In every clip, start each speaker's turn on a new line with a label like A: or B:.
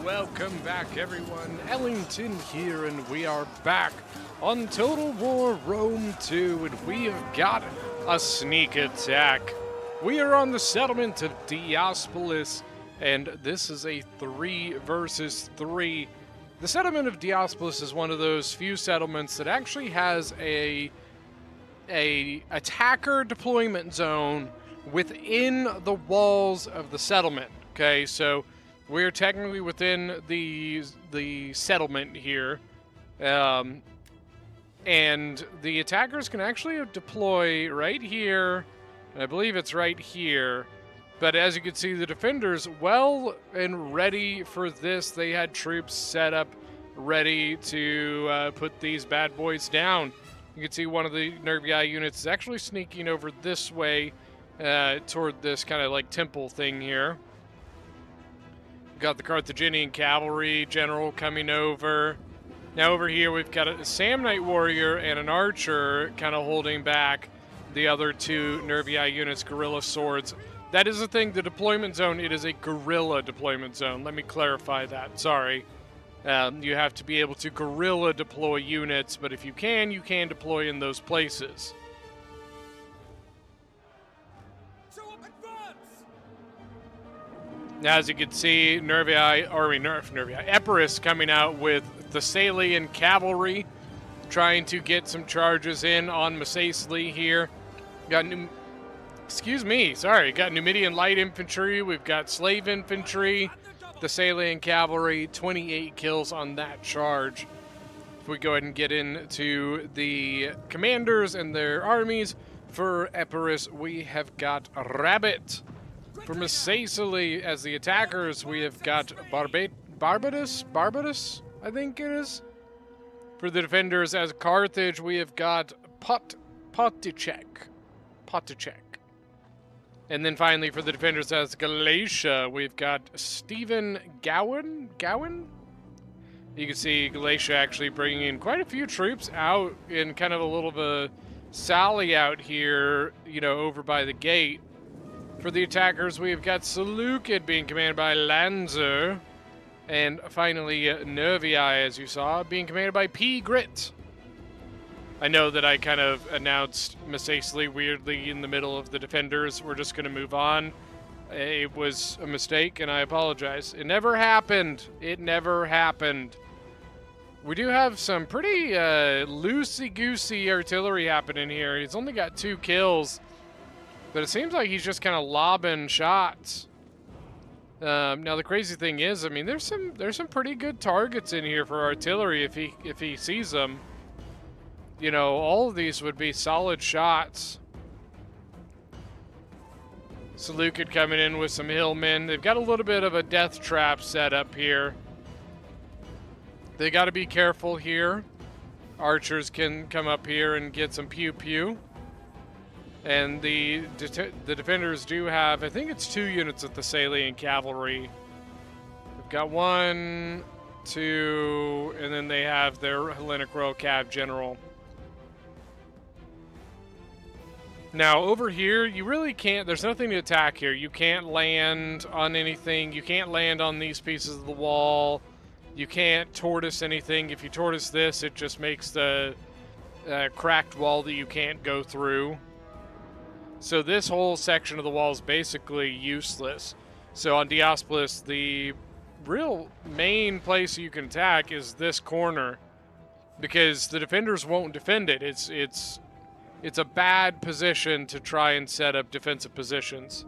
A: welcome back everyone. Ellington here, and we are back on Total War Rome 2, and we have got a sneak attack. We are on the settlement of Diospolis, and this is a 3 versus 3. The settlement of Diospolis is one of those few settlements that actually has a attacker deployment zone within the walls of the settlement. Okay, so we're technically within the settlement here, and the attackers can actually deploy right here, and I believe it's right here. But as you can see, the defenders well and ready for this. They had troops set up ready to put these bad boys down. You can see one of the Nervii units is actually sneaking over this way toward this kind of like temple thing here. Got the Carthaginian cavalry general coming over. Now over here we've got a Samnite warrior and an archer kind of holding back the other two Nervii units, guerrilla swords. That is the thing, the deployment zone, it is a guerrilla deployment zone. Let me clarify that, sorry. You have to be able to guerrilla deploy units, but if you can deploy in those places. Now, as you can see, Epirus coming out with Thessalian cavalry, trying to get some charges in on Messaceles here. Got Numidian light infantry. We've got slave infantry, Thessalian cavalry. 28 kills on that charge. If we go ahead and get into the commanders and their armies, for Epirus, we have got Rabbit. For Messaceles, as the attackers, we have got Barbatus, I think it is. For the defenders, as Carthage, we have got Poticek. And then finally, for the defenders, as Galatia, we've got Stephen Gowan. You can see Galatia actually bringing in quite a few troops out in kind of a little of a sally out here, you know, over by the gate. For the attackers, we've got Seleucid being commanded by Lanzer. And finally, Nervii, as you saw, being commanded by P. Grit. I know that I kind of announced Messaceles weirdly in the middle of the defenders. We're just going to move on. It was a mistake, and I apologize. It never happened. It never happened. We do have some pretty loosey-goosey artillery happening here. He's only got 2 kills. But it seems like he's just kind of lobbing shots. Now the crazy thing is, I mean, there's some pretty good targets in here for artillery if he sees them. You know, all of these would be solid shots. Seleucid coming in with some hillmen. They've got a little bit of a death trap set up here. They got to be careful here. Archers can come up here and get some pew-pew. And the defenders do have, I think it's 2 units of Thessalian cavalry. We've got 1, 2, and then they have their Hellenic Royal Cav General. Now, over here, you really can't, there's nothing to attack here. You can't land on anything. You can't land on these pieces of the wall. You can't tortoise anything. If you tortoise this, it just makes the cracked wall that you can't go through. So this whole section of the wall is basically useless. So on Diospolis, the real main place you can attack is this corner, because the defenders won't defend it. It's a bad position to try and set up defensive positions.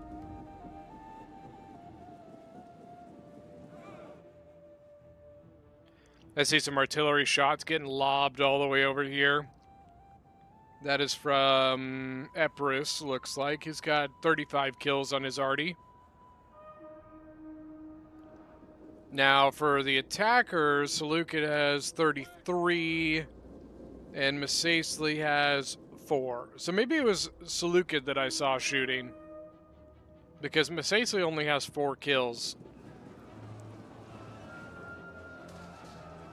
A: I see some artillery shots getting lobbed all the way over here. That is from Epirus, looks like. He's got 35 kills on his arty. Now, for the attackers, Seleucid has 33, and Messaceles has 4. So maybe it was Seleucid that I saw shooting, because Messaceles only has 4 kills.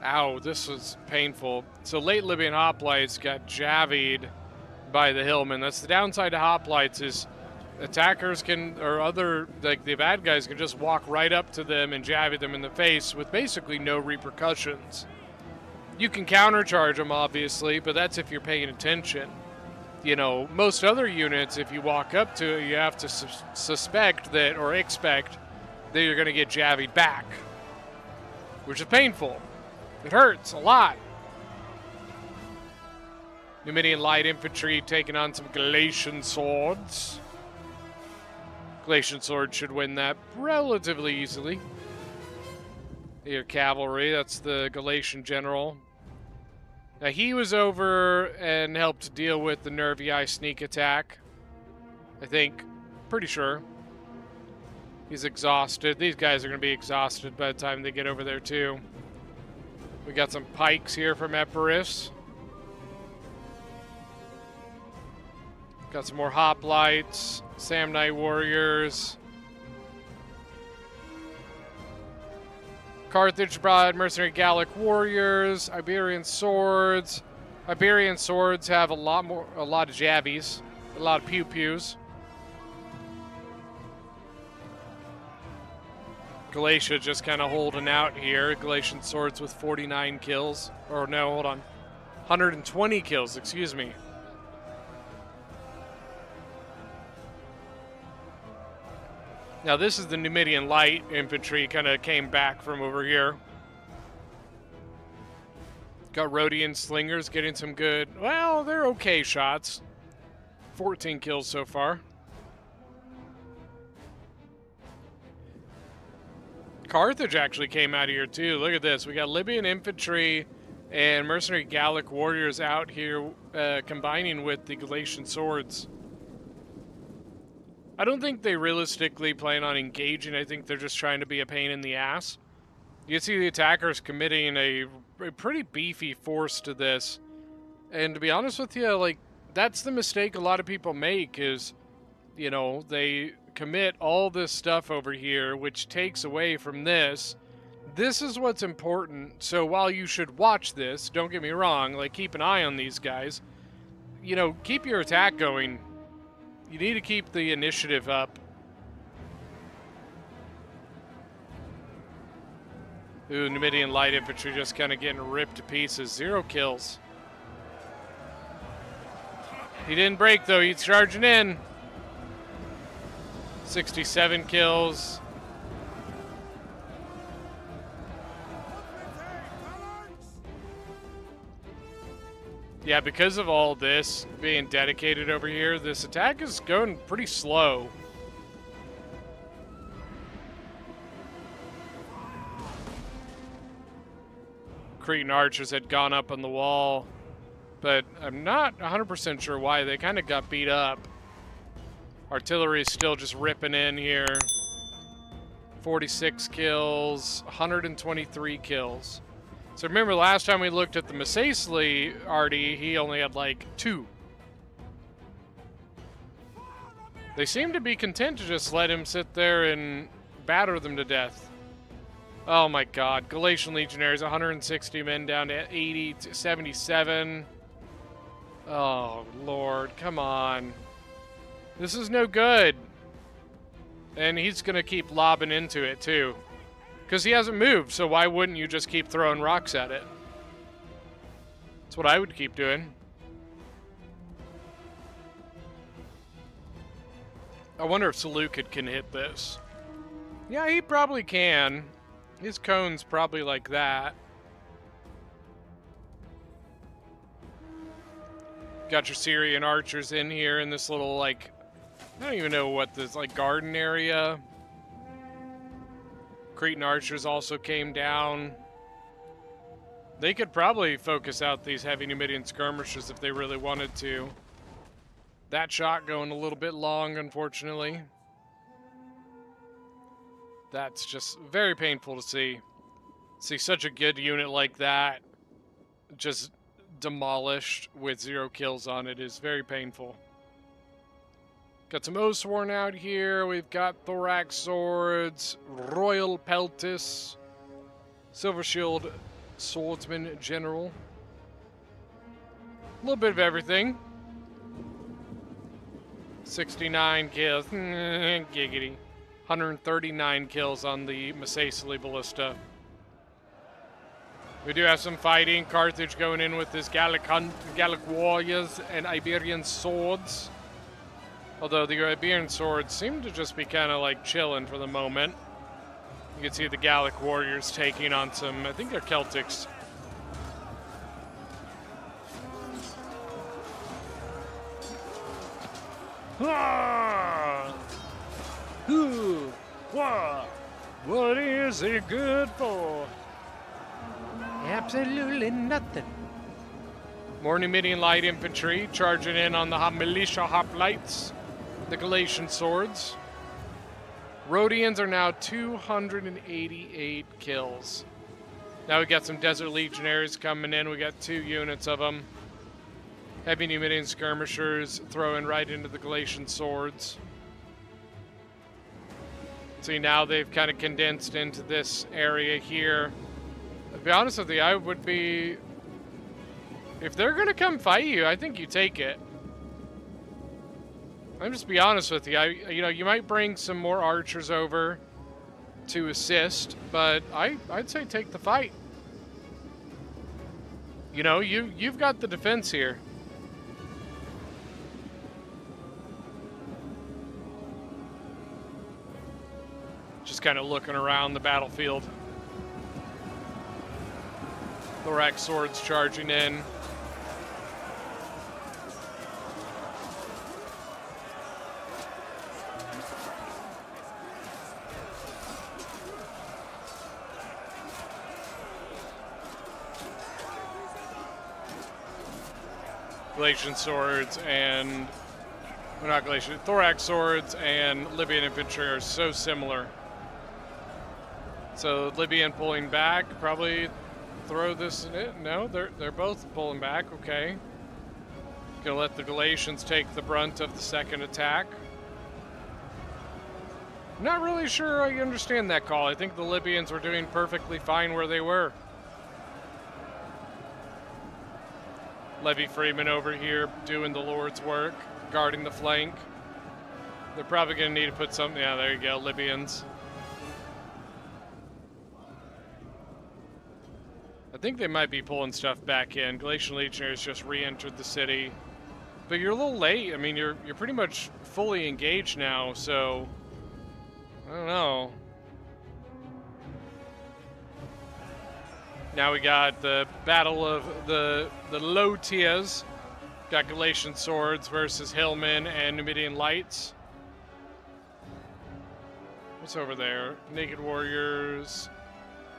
A: Ow, this was painful. So late Libyan hoplites got javied by the hillmen. That's the downside to hoplites, is attackers can, or other, like the bad guys can just walk right up to them and jab them in the face with basically no repercussions. You can countercharge them, obviously, but that's if you're paying attention. You know, most other units, if you walk up to it, you have to suspect that, or expect that you're going to get jabbied back, which is painful. It hurts a lot. Numidian light infantry taking on some Galatian swords. Galatian swords should win that relatively easily. Your cavalry, that's the Galatian general. Now he was over and helped deal with the Nervii sneak attack. I think. Pretty sure. He's exhausted. These guys are going to be exhausted by the time they get over there too. We got some pikes here from Epirus. Got some more hoplites, Samnite warriors. Carthage brought mercenary Gallic warriors, Iberian swords. Iberian swords have a lot of jabbies, a lot of pew-pews. Galatia just kind of holding out here. Galatian swords with 49 kills. Or no, hold on. 120 kills, excuse me. Now this is the Numidian light infantry, kind of came back from over here. Got Rhodian slingers getting some good, well, they're okay shots. 14 kills so far. Carthage actually came out of here too. Look at this. We got Libyan infantry and mercenary Gallic warriors out here combining with the Galatian swords. I don't think they realistically plan on engaging. I think they're just trying to be a pain in the ass. You see the attackers committing a pretty beefy force to this. And to be honest with you, like, that's the mistake a lot of people make is, you know, they commit all this stuff over here, which takes away from this. This is what's important. So while you should watch this, don't get me wrong, like, keep an eye on these guys. You know, keep your attack going. You need to keep the initiative up. Ooh, Numidian light infantry just kind of getting ripped to pieces. 0 kills. He didn't break, though. He's charging in. 67 kills. Yeah, because of all this being dedicated over here, this attack is going pretty slow. Cretan archers had gone up on the wall, but I'm not 100% sure why. They kind of got beat up. Artillery is still just ripping in here. 46 kills, 123 kills. So remember last time we looked at the Masacely Artie, he only had like 2. They seem to be content to just let him sit there and batter them to death. Oh my god, Galatian Legionaries, 160 men down to 80 to 77. Oh lord, come on. This is no good. And he's gonna keep lobbing into it too. Because he hasn't moved, so why wouldn't you just keep throwing rocks at it? That's what I would keep doing. I wonder if SNUCK can hit this. Yeah, he probably can. His cone's probably like that. Got your Syrian archers in here in this little, like, I don't even know what this, like, garden area. Cretan archers also came down. They could probably focus out these heavy Numidian skirmishers if they really wanted to. That shot going a little bit long, unfortunately. That's just very painful to see. See such a good unit like that just demolished with 0 kills on it is very painful. Got some Oathsworn out here. We've got Thorax Swords, Royal Peltis, Silver Shield Swordsman General. A little bit of everything. 69 kills. Giggity. 139 kills on the Masacily Ballista. We do have some fighting. Carthage going in with his Gallic warriors and Iberian swords. Although the Iberian swords seem to just be kind of like chilling for the moment. You can see the Gallic warriors taking on some, I think they're Celtics. What is it good for? Absolutely nothing. More Numidian light infantry charging in on the militia hoplites, the Galatian swords. Rhodians are now 288 kills. Now we got some Desert Legionaries coming in. We got 2 units of them. Heavy Numidian skirmishers throwing right into the Galatian swords. See, now they've kind of condensed into this area here. To be honest with you, I would be... If they're going to come fight you, I think you take it. I'm just be honest with you. You know, you might bring some more archers over to assist, but I'd say take the fight. You know, you've got the defense here. Just kind of looking around the battlefield. Thorax swords charging in. Galatian swords and... Well, not Galatian. Thorax swords and Libyan infantry are so similar. So Libyan pulling back, probably throw this in it. No, they're both pulling back. Okay. Gonna let the Galatians take the brunt of the second attack. Not really sure I understand that call. I think the Libyans were doing perfectly fine where they were. Levy Freeman over here doing the Lord's work, guarding the flank. They're probably going to need to put something... Yeah, there you go, Libyans. I think they might be pulling stuff back in. Galatian Legionaries just re-entered the city. But you're a little late. I mean, you're pretty much fully engaged now, so... I don't know. Now we got the battle of the low tiers. Got Galatian swords versus Hillmen and Numidian lights. What's over there? Naked warriors.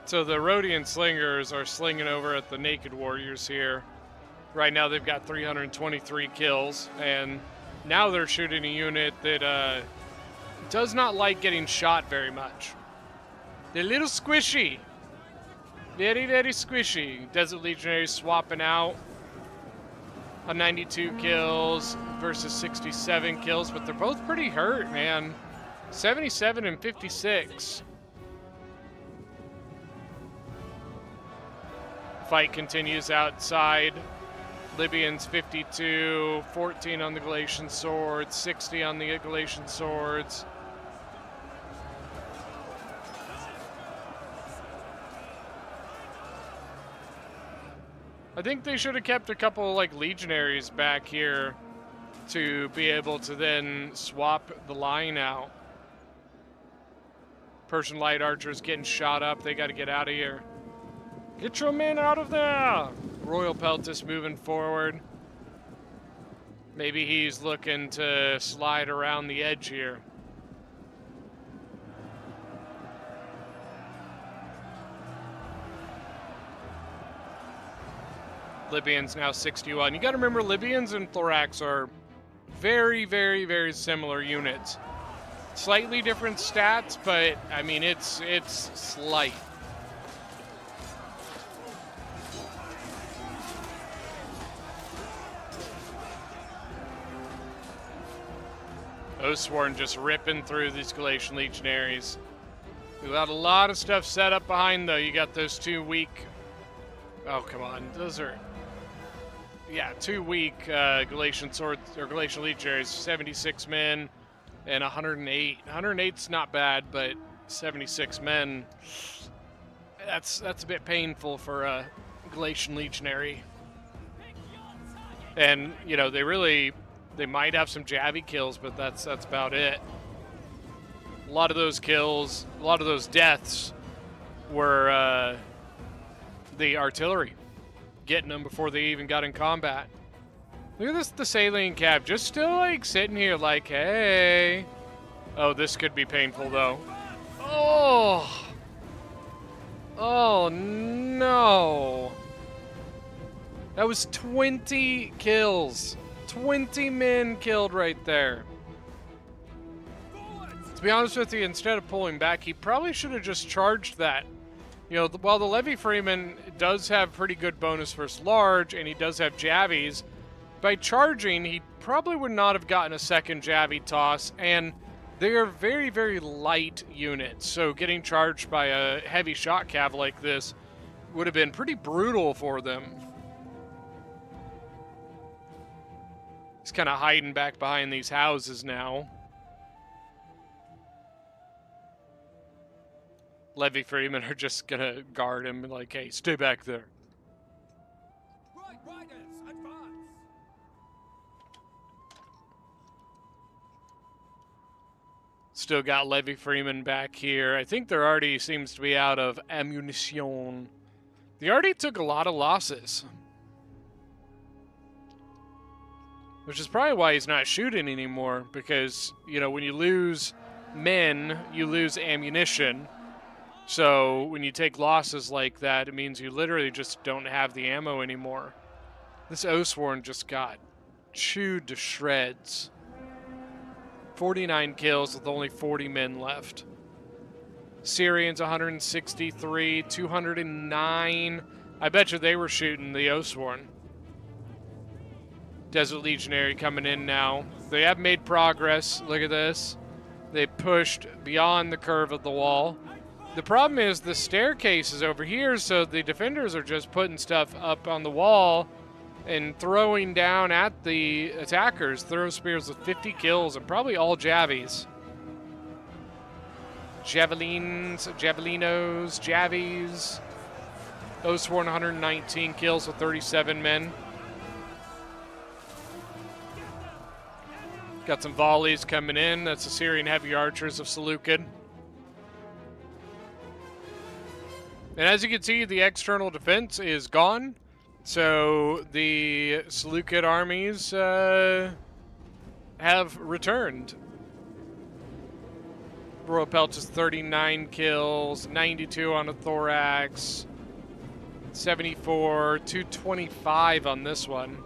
A: So the Rhodian slingers are slinging over at the naked warriors here. Right now they've got 323 kills, and now they're shooting a unit that does not like getting shot very much. They're a little squishy. Very, very squishy. Desert Legionaries swapping out. 92 kills versus 67 kills, but they're both pretty hurt, man. 77 and 56. Fight continues outside. Libyans 52, 14 on the Galatian swords, 60 on the Galatian swords. I think they should have kept a couple like legionaries back here to be able to then swap the line out. Persian light archers getting shot up. They got to get out of here. Get your men out of there! Royal Peltis moving forward. Maybe he's looking to slide around the edge here. Libyans now 61. You got to remember, Libyans and Thorax are very, very, very similar units. Slightly different stats, but I mean it's slight. Oathsworn just ripping through these Galatian Legionaries. We got a lot of stuff set up behind though. You got those two weak. Oh come on, those are. yeah, 2 weak Galatian swords or Galatian legionaries, 76 men and 108. 108's not bad, but 76 men, that's a bit painful for a Galatian legionary. And you know, they might have some jabby kills, but that's about it. A lot of those kills, a lot of those deaths were the artillery getting them before they even got in combat. Look at this Thessalian cab, just still like sitting here like, hey. Oh, this could be painful though. Oh. Oh no. That was 20 kills. 20 men killed right there. To be honest with you, instead of pulling back, he probably should have just charged that. You know, while the Levy Freeman does have pretty good bonus versus large, and he does have jabbies, by charging, he probably would not have gotten a second jabby toss, and they are very, very light units, so getting charged by a heavy shot cav like this would have been pretty brutal for them. He's kind of hiding back behind these houses now. Levy Freeman are just gonna guard him and like, hey, stay back there.
B: Right, riders, advance.
A: Still got Levy Freeman back here. I think there already seems to be out of ammunition. They already took a lot of losses. Which is probably why he's not shooting anymore, because, you know, when you lose men, you lose ammunition. So when you take losses like that, it means you literally just don't have the ammo anymore. This Oathsworn just got chewed to shreds. 49 kills with only 40 men left. Syrians 163, 209. I bet you they were shooting the Oathsworn. Desert Legionary coming in now. They have made progress. Look at this. They pushed beyond the curve of the wall. The problem is the staircase is over here, so the defenders are just putting stuff up on the wall and throwing down at the attackers. Throw spears with 50 kills and probably all jabbies. Javelins, javelinos, javies. Oathsworn 119 kills with 37 men. Got some volleys coming in. That's the Syrian heavy archers of Seleucid. And as you can see, the external defense is gone. So the Seleucid armies have returned. Royal Pelt is 39 kills, 92 on a thorax, 74, 225 on this one.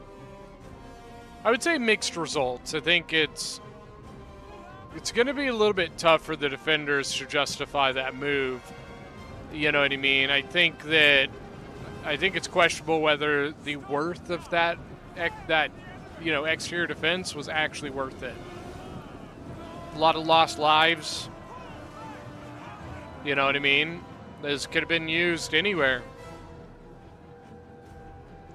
A: I would say mixed results. I think it's going to be a little bit tough for the defenders to justify that move. You know what I mean? I think it's questionable whether the worth of that you know, exterior defense was actually worth it. A lot of lost lives. You know what I mean? This could have been used anywhere.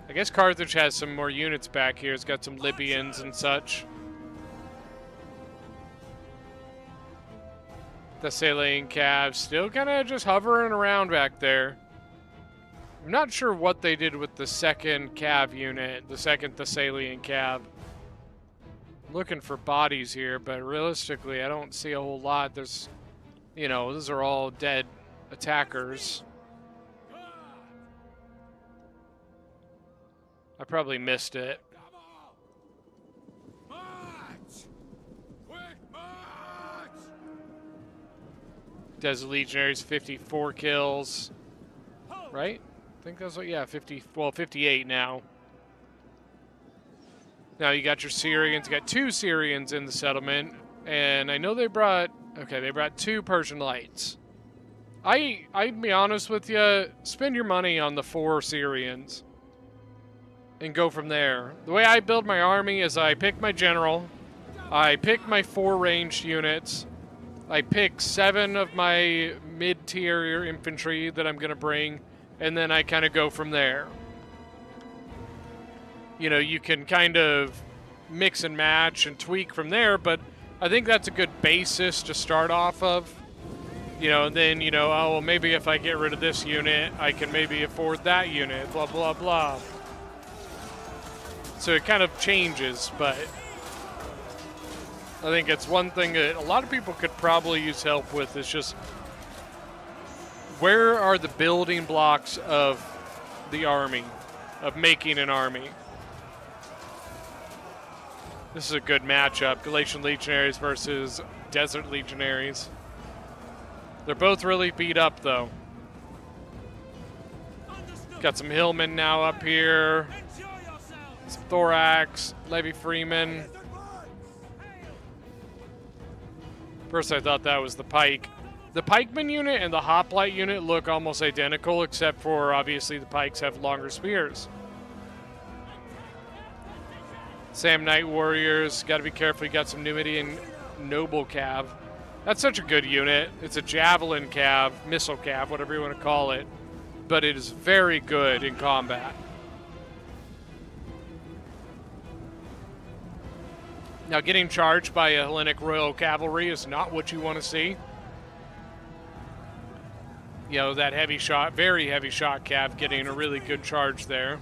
A: I guess Carthage has some more units back here. It's got some Libyans and such. Thessalian Cav still kind of just hovering around back there. I'm not sure what they did with the second Cav unit, the second Thessalian Cav. Looking for bodies here, but realistically, I don't see a whole lot. There's, you know, those are all dead attackers. I probably missed it. Desert Legionaries, 54 kills. Right? I think that's what, yeah, 58 now. Now you got your Syrians. You got 2 Syrians in the settlement. And I know they brought, okay, they brought 2 Persian Lights. I'd be honest with you, spend your money on the 4 Syrians and go from there. The way I build my army is I pick my general, I pick my 4 ranged units, I pick 7 of my mid-tier infantry that I'm going to bring, and then I kind of go from there. you know, you can kind of mix and match and tweak from there, but I think that's a good basis to start off of. You know, and then, you know, oh, well, maybe if I get rid of this unit, I can maybe afford that unit, blah, blah, blah. So it kind of changes, but I think it's one thing that a lot of people could probably use help with is just where are the building blocks of the army, of making an army? This is a good matchup, Galatian Legionaries versus Desert Legionaries. They're both really beat up, though. Got some Hillmen now up here. Some Thorax, Levy Freeman. First I thought that was the Pike. The Pikeman unit and the Hoplite unit look almost identical, except for obviously the Pikes have longer spears. Sam Knight Warriors, got to be careful. You got some Numidian Noble Cav. That's such a good unit. It's a Javelin Cav, Missile Cav, whatever you want to call it. But it is very good in combat. Now, getting charged by a Hellenic Royal Cavalry is not what you want to see. You know, that heavy shot, very heavy shot Cav getting a really good charge there.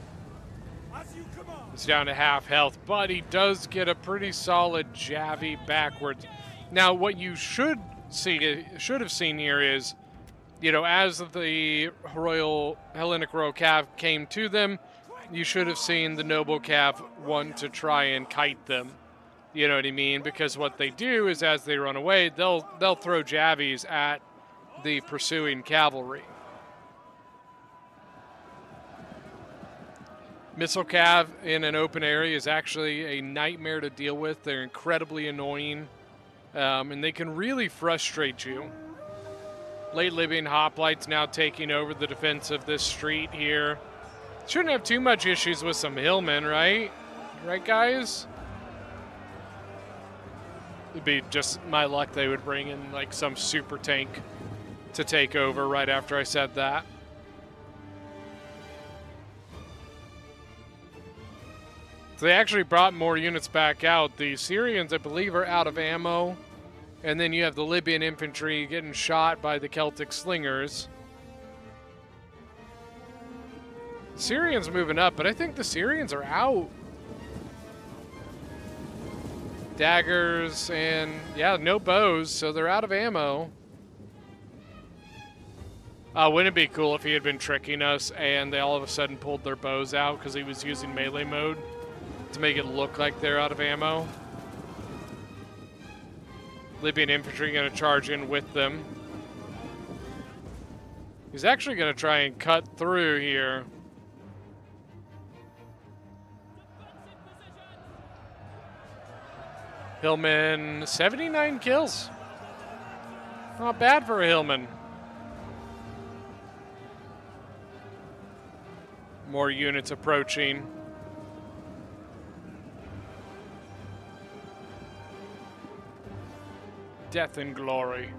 A: It's down to half health, but he does get a pretty solid Javi backwards. Now, what you should have seen here is, you know, as the Hellenic Royal Cav came to them, you should have seen the Noble Cav want to try and kite them. You know what I mean? Because what they do is, as they run away, they'll throw Javies at the pursuing cavalry. Missile Cav in an open area is actually a nightmare to deal with. They're incredibly annoying, and they can really frustrate you. Late Libyan Hoplites now taking over the defense of this street here. Shouldn't have too much issues with some Hillmen, right? Right, guys? It'd be just my luck they would bring in like some super tank to take over right after I said that. So they actually brought more units back out. The Syrians, I believe, are out of ammo. And then you have the Libyan infantry getting shot by the Celtic slingers. Syrians moving up, but I think the Syrians are out. Daggers and, yeah, no bows, so they're out of ammo. Wouldn't it be cool if he had been tricking us and they all of a sudden pulled their bows out because he was using melee mode to make it look like they're out of ammo? Libyan infantry going to charge in with them. He's actually going to try and cut through here. Hillman, 79 kills. Not bad for a Hillman. More units approaching. Death and glory.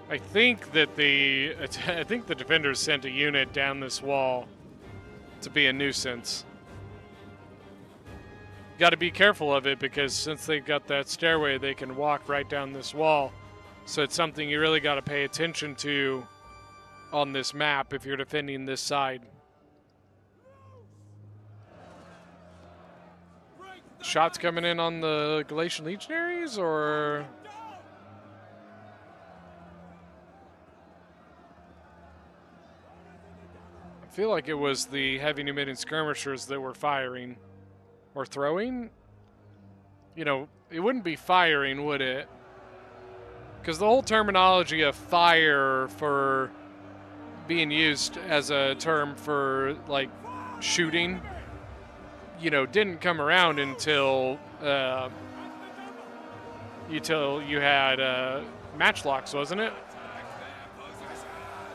A: I think that the defenders sent a unit down this wall to be a nuisance. Got to be careful of it because since they've got that stairway, they can walk right down this wall. So it's something you really got to pay attention to on this map if you're defending this side. Shots coming in on the Galatian Legionaries, or I feel like it was the heavy Numidian skirmishers that were firing or throwing. You know, it wouldn't be firing, would it? Because the whole terminology of fire for being used as a term for like shooting, you know, didn't come around until you had matchlocks, wasn't it?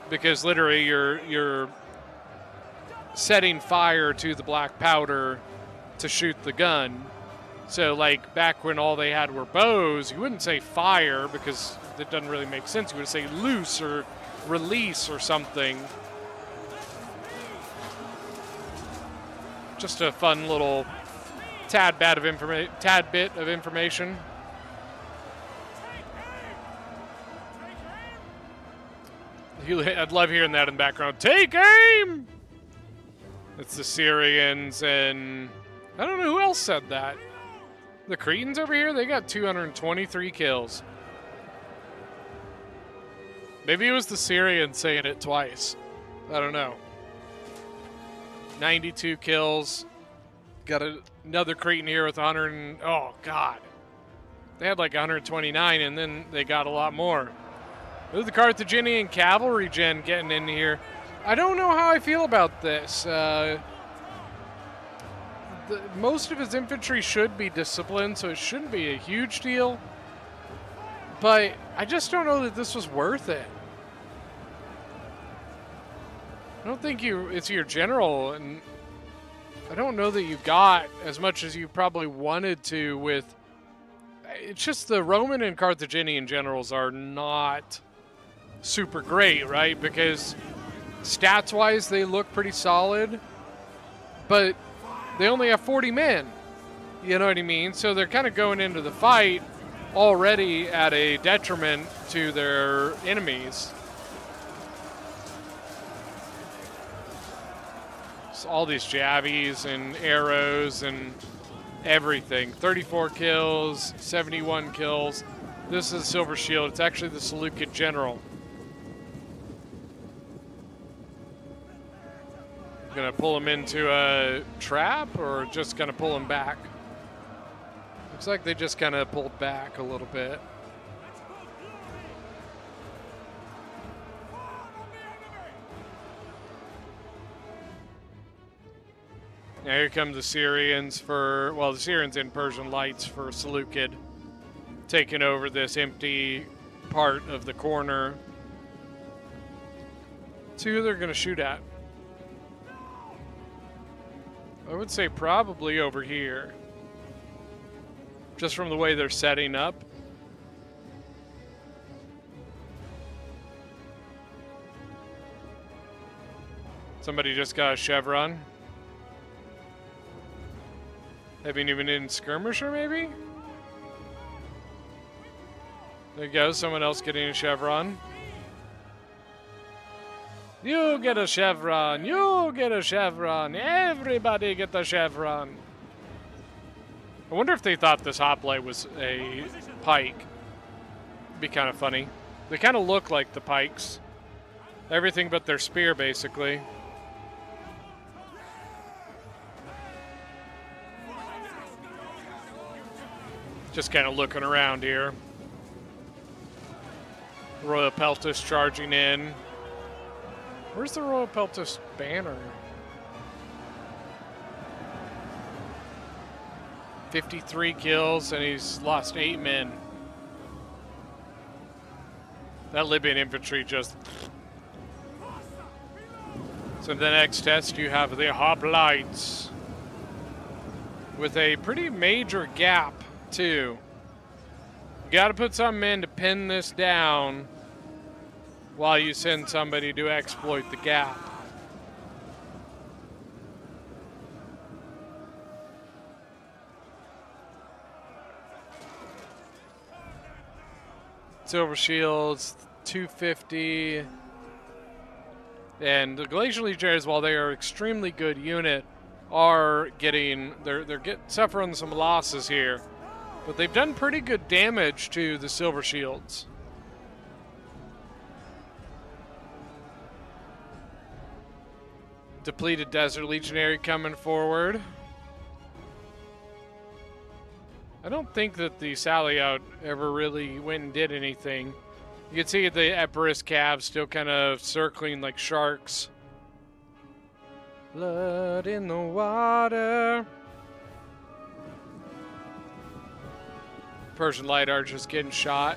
A: Because literally you're setting fire to the black powder to shoot the gun. So like back when all they had were bows, you wouldn't say fire because it doesn't really make sense. You would say loose or release or something. Just a fun little tad bit of information. I'd love hearing that in the background. Take aim! It's the Syrians, and I don't know who else said that. The Cretans over here, they got 223 kills. Maybe it was the Syrians saying it twice. I don't know. 92 kills. Got another Cretan here with 100 and, oh, God. They had like 129, and then they got a lot more. Ooh, the Carthaginian cavalry gen getting in here. I don't know how I feel about this. Most of his infantry should be disciplined, so it shouldn't be a huge deal. But I just don't know that this was worth it. I don't think it's your general, and I don't know that you got as much as you probably wanted to with... It's just the Roman and Carthaginian generals are not super great, right? Because stats-wise, they look pretty solid, but they only have 40 men. You know what I mean? So they're kind of going into the fight already at a detriment to their enemies. So all these javies and arrows and everything. 34 kills, 71 kills. This is Silver Shield. It's actually the Seleucid general. Gonna pull him into a trap, or just gonna pull him back? Looks like they just kind of pulled back a little bit. Now here come the Syrians for, well, the Syrians in Persian Lights for Seleucid, taking over this empty part of the corner. Let's see who they're gonna shoot at. I would say probably over here. Just from the way they're setting up. Somebody just got a chevron. Haven't even in skirmisher, maybe? There you go, someone else getting a chevron. You get a chevron, you get a chevron, everybody get the chevron. I wonder if they thought this hoplite was a pike. It'd be kind of funny. They kind of look like the pikes. Everything but their spear, basically. Just kind of looking around here. Royal Peltis charging in. Where's the Royal Peltis banner? 53 kills, and he's lost 8 men. That Libyan infantry just... So the next test, you have the hoplites. With a pretty major gap, too. You gotta put something in to pin this down while you send somebody to exploit the gap. Silver Shields, 250. And the Glacial Legionaries, while they are an extremely good unit, are getting, they're suffering some losses here. But they've done pretty good damage to the Silver Shields. Depleted Desert Legionary coming forward. I don't think that the sally out ever really went and did anything. You can see the Epirus calves still kind of circling like sharks. Blood in the water. Persian light archers getting shot.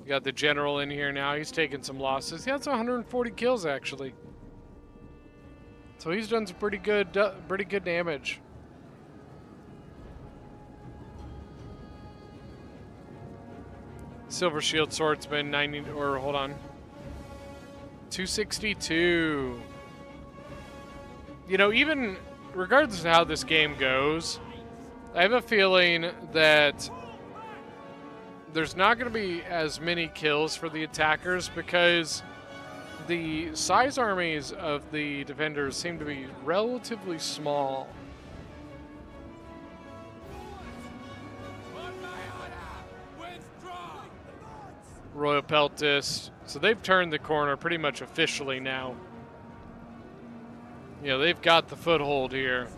A: You got the general in here now. He's taking some losses. He has 140 kills actually. So he's done some pretty good damage. Silver Shield Swordsman 90, or hold on, 262. You know, even regardless of how this game goes, I have a feeling that there's not going to be as many kills for the attackers because the size armies of the defenders seem to be relatively small.
B: On my honor, withdraw!
A: Royal Peltist. So they've turned the corner pretty much officially now. You know, they've got the foothold here.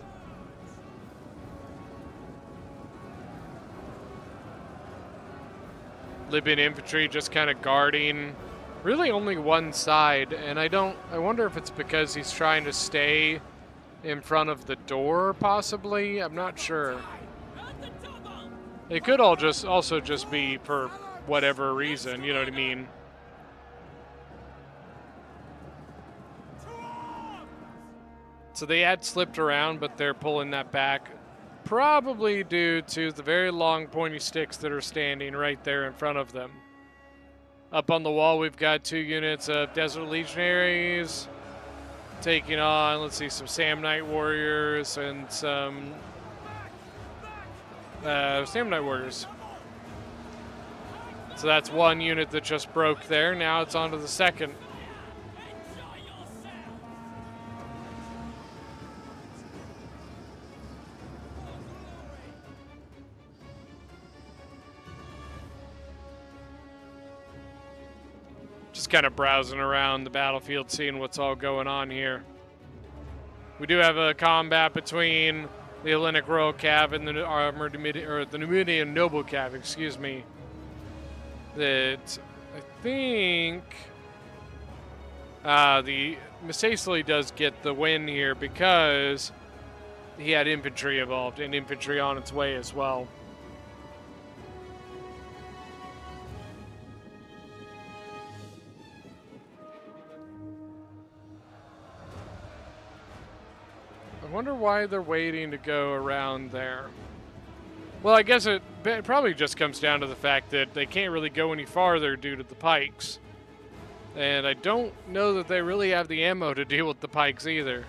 A: Libyan infantry just kind of guarding really only one side, and I wonder if it's because he's trying to stay in front of the door, possibly. I'm not sure. It could all also just be for whatever reason, you know what I mean? So they had slipped around, but they're pulling that back, probably due to the very long pointy sticks that are standing right there in front of them. Up on the wall, we've got 2 units of Desert Legionaries taking on, let's see, some Samnite Warriors and some Samnite Warriors. So that's 1 unit that just broke there. Now it's on to the second. Just kind of browsing around the battlefield, seeing what's all going on here. We do have a combat between the Hellenic Royal Cav and the armored the Numidian Noble Cav, excuse me. That I think the Missasli does get the win here because he had infantry involved and infantry on its way as well. I wonder why they're waiting to go around there. Well, I guess it probably just comes down to the fact that they can't really go any farther due to the pikes. And I don't know that they really have the ammo to deal with the pikes either.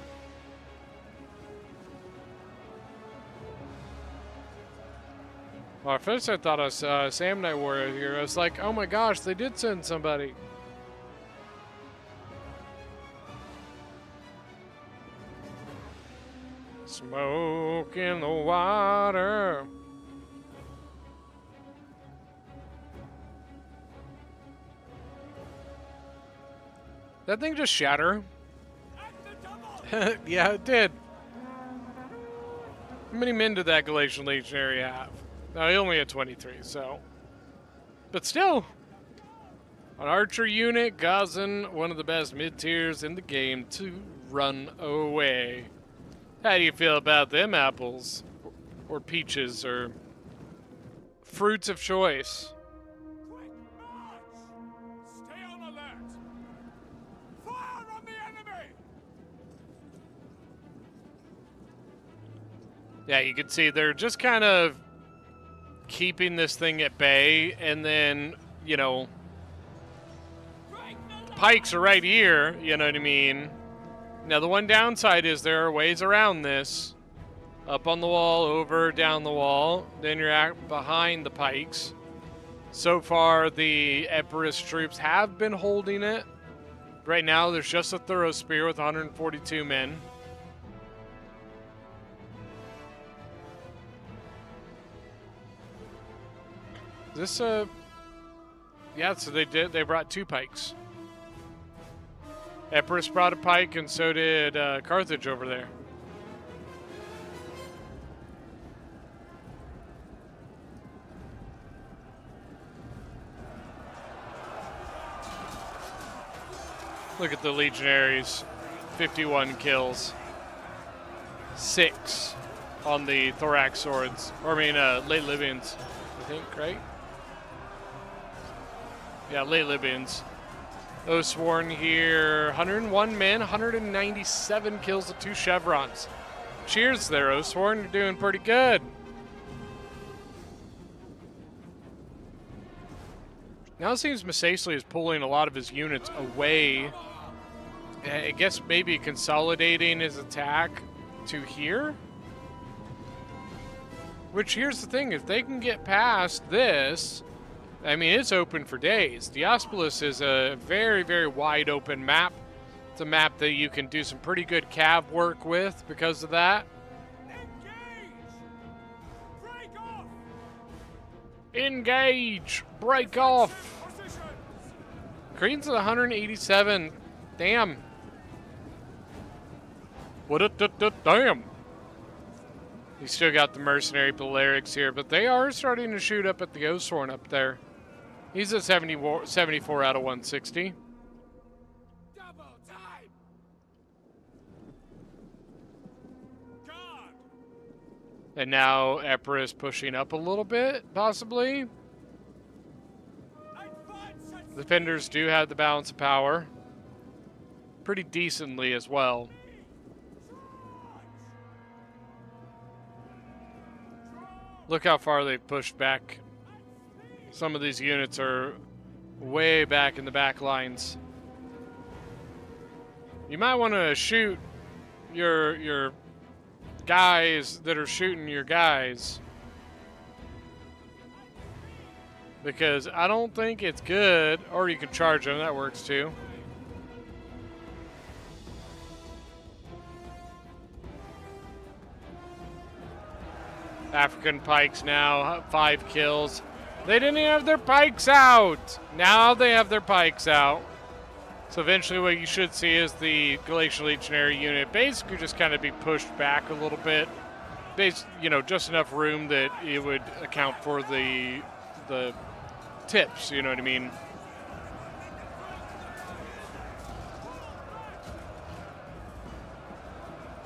A: Well, at first I thought I saw a Samnite Warrior here. I was like, oh my gosh, they did send somebody. Smoke in the water. That thing just shatter? Yeah, it did. How many men did that Galatian Legionary have? No, he only had 23, so. But still, an archer unit, Gazan, one of the best mid-tiers in the game to run away. How do you feel about them apples? Or peaches, or fruits of choice?
B: Quick march! Stay on alert! Fire on the enemy!
A: Yeah, you can see they're just kind of keeping this thing at bay, and then, you know, the pikes are right here, you know what I mean? Now, the one downside is there are ways around this. Up on the wall, over, down the wall. Then you're behind the pikes. So far, the Epirus troops have been holding it. Right now, there's just a Thorough Spear with 142 men. This, yeah, so they brought 2 pikes. Epirus brought a pike, and so did Carthage over there. Look at the Legionaries. 51 kills. 6 on the Thorax swords. Or, I mean, late Libyans, I think, right? Yeah, late Libyans. Oathsworn here, 101 men, 197 kills with 2 chevrons. Cheers there, Oathsworn. You're doing pretty good. Now it seems Missasli is pulling a lot of his units away. I guess maybe consolidating his attack to here. Which, here's the thing, if they can get past this, I mean, it's open for days. Diospolis is a very, very wide open map. It's a map that you can do some pretty good cav work with because of that. Engage! Break off! Creed's at 187. Damn. Damn. You still got the mercenary Polarics here, but they are starting to shoot up at the Oathsworn up there. He's at 74 out of 160.
B: Double time. God.
A: And now Emperor is pushing up a little bit, possibly. The Defenders do have the balance of power. Pretty decently as well. Look how far they've pushed back. Some of these units are way back in the back lines. You might want to shoot your guys that are shooting your guys, because I don't think it's good. Or you can charge them, that works too. African pikes now, 5 kills. They didn't even have their pikes out. Now they have their pikes out. So eventually what you should see is the Glacial Legionary unit basically just kind of be pushed back a little bit. You know, just enough room that it would account for the tips, you know what I mean?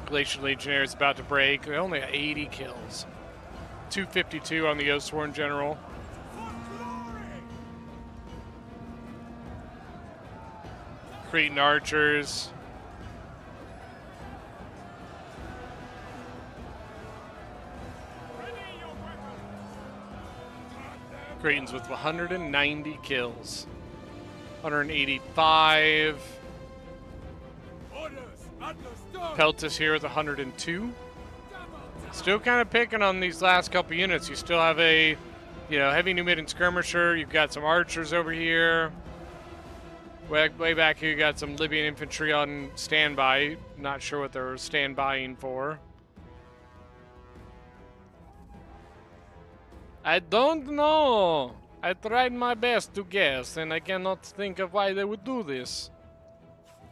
A: Glacial Legionary is about to break. They only have 80 kills. 252 on the Oathsworn General. Cretan archers. Cretans with 190 kills. 185. Peltis here with 102. Still kind of picking on these last couple units. You still have a, you know, heavy Numidian skirmisher. You've got some archers over here. Way back here, you got some Libyan infantry on standby. Not sure what they're standbying for. I don't know. I tried my best to guess, and I cannot think of why they would do this.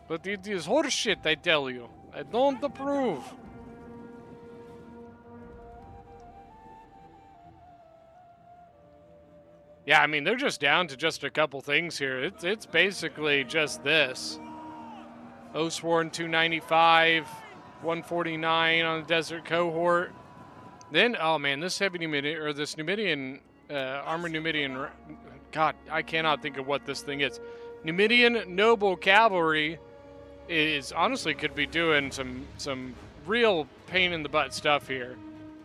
A: But it is horseshit, I tell you. I don't approve. Yeah, I mean, they're just down to just a couple things here. It's basically just this. Oathsworn 295, 149 on the Desert Cohort. Then, oh man, this heavy Numidian, or this Numidian, armored Numidian, God, I cannot think of what this thing is. Numidian Noble Cavalry is, honestly, could be doing some real pain in the butt stuff here.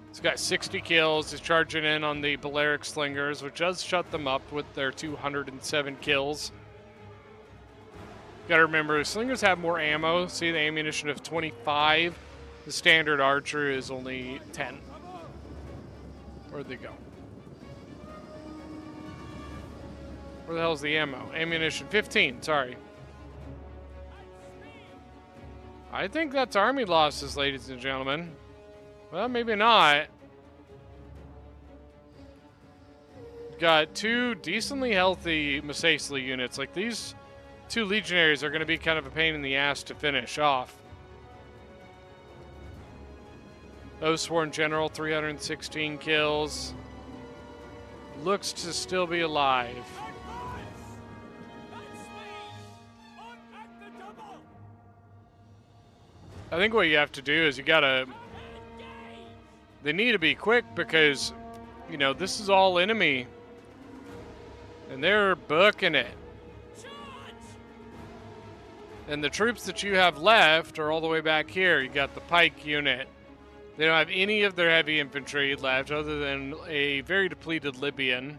A: He's got 60 kills. He's charging in on the Balearic Slingers, which does shut them up with their 207 kills. Gotta remember, Slingers have more ammo. See the ammunition of 25. The standard archer is only 10. Where'd they go? Where the hell's the ammo? Ammunition 15, sorry. I think that's army losses, ladies and gentlemen. Well, maybe not. Got 2 decently healthy Masacely units. Like, these 2 legionaries are going to be kind of a pain in the ass to finish off. Oathsworn General, 316 kills. Looks to still be alive. I think what you have to do is you gotta... They need to be quick because, you know, this is all enemy. And they're booking it. And the troops that you have left are all the way back here. You got the pike unit. They don't have any of their heavy infantry left other than a very depleted Libyan.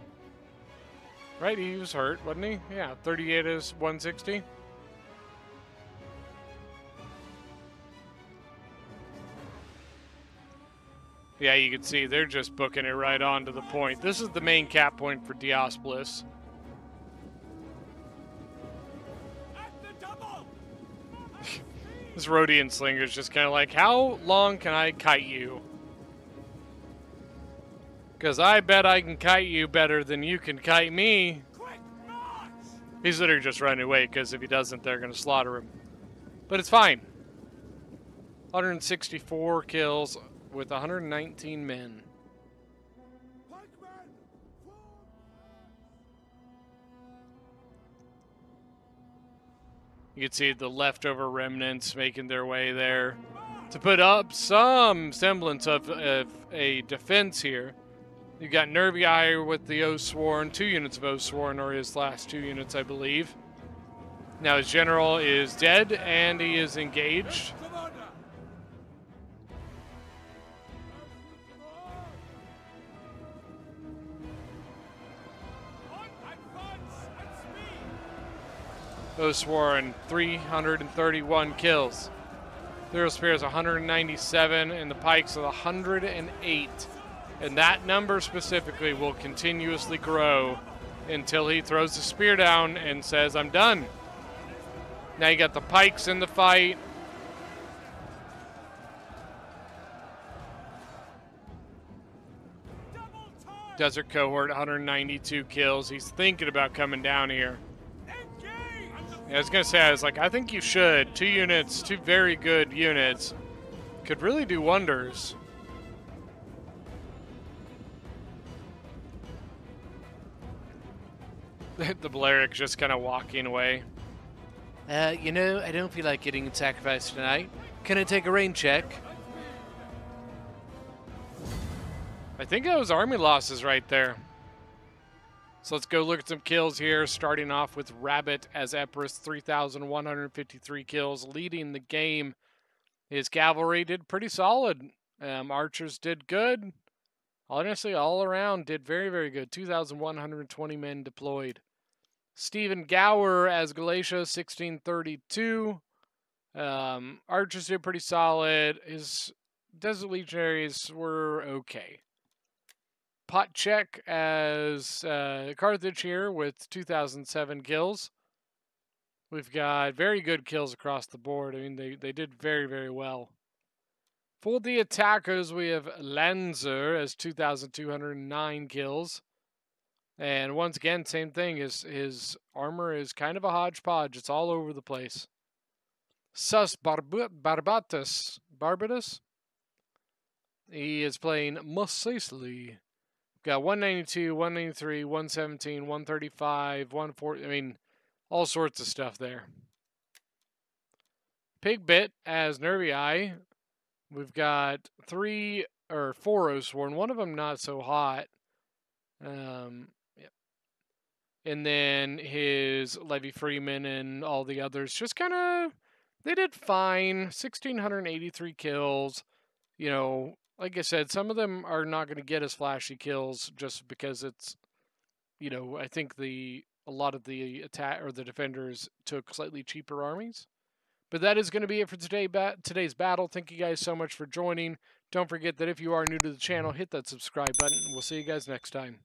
A: Right, he was hurt, wasn't he? Yeah, 38 is 160. Yeah, you can see they're just booking it right on to the point. This is the main cap point for Diosplis.
B: At the double!
A: This Rhodian Slinger is just kind of like, how long can I kite you? Because I bet I can kite you better than you can kite me.
B: Quick march!
A: He's literally just running away, because if he doesn't, they're going to slaughter him. But it's fine. 164 kills with 119 men.
B: Pikemen! Forward!
A: You can see the leftover remnants making their way there to put up some semblance of a defense here. You got Nervii with the Oathsworn, 2 units of Oathsworn, or his last 2 units, I believe. Now his general is dead, and he is engaged.
B: Commander! On advance at speed!
A: Oathsworn, 331 kills. Thuriel Spears, 197, and the Pikes are 108. And that number specifically will continuously grow until he throws the spear down and says, I'm done. Now you got the Pikes in the fight.
B: Double time!
A: Desert Cohort, 192 kills. He's thinking about coming down here.
B: Engage!
A: Yeah, I was going to say, I think you should. 2 units, 2 very good units. Could really do wonders. The Balearic just kind of walking away. You know, I don't feel like getting sacrificed tonight. Can I take a rain check? I think that was army losses right there. So let's go look at some kills here, starting off with Rabbit as Empress, 3,153 kills, leading the game. His cavalry did pretty solid. Archers did good. Honestly, all around did very, very good. 2,120 men deployed. Stephen Gower as Galatia, 1632. Archers did pretty solid. His Desert Legionaries were okay. Potchek as Carthage here with 2,007 kills. We've got very good kills across the board. I mean, they did very, very well. For the attackers, we have Lanzer as 2,209 kills. And once again, same thing. His armor is kind of a hodgepodge. It's all over the place. Sus Barbatus. He is playing Musicely. Got 192, 193, 117, 135, 140. I mean, all sorts of stuff there. Pigbit as Nervii. We've got 3 or 4 Oathsworn. One of them not so hot. And then his Levy Freeman and all the others just kind of, they did fine. 1,683 kills. You know, like I said, some of them are not going to get as flashy kills just because it's, you know, I think a lot of the attack or the defenders took slightly cheaper armies. But that is going to be it for today's battle. Thank you guys so much for joining. Don't forget that if you are new to the channel, hit that subscribe button, and we'll see you guys next time.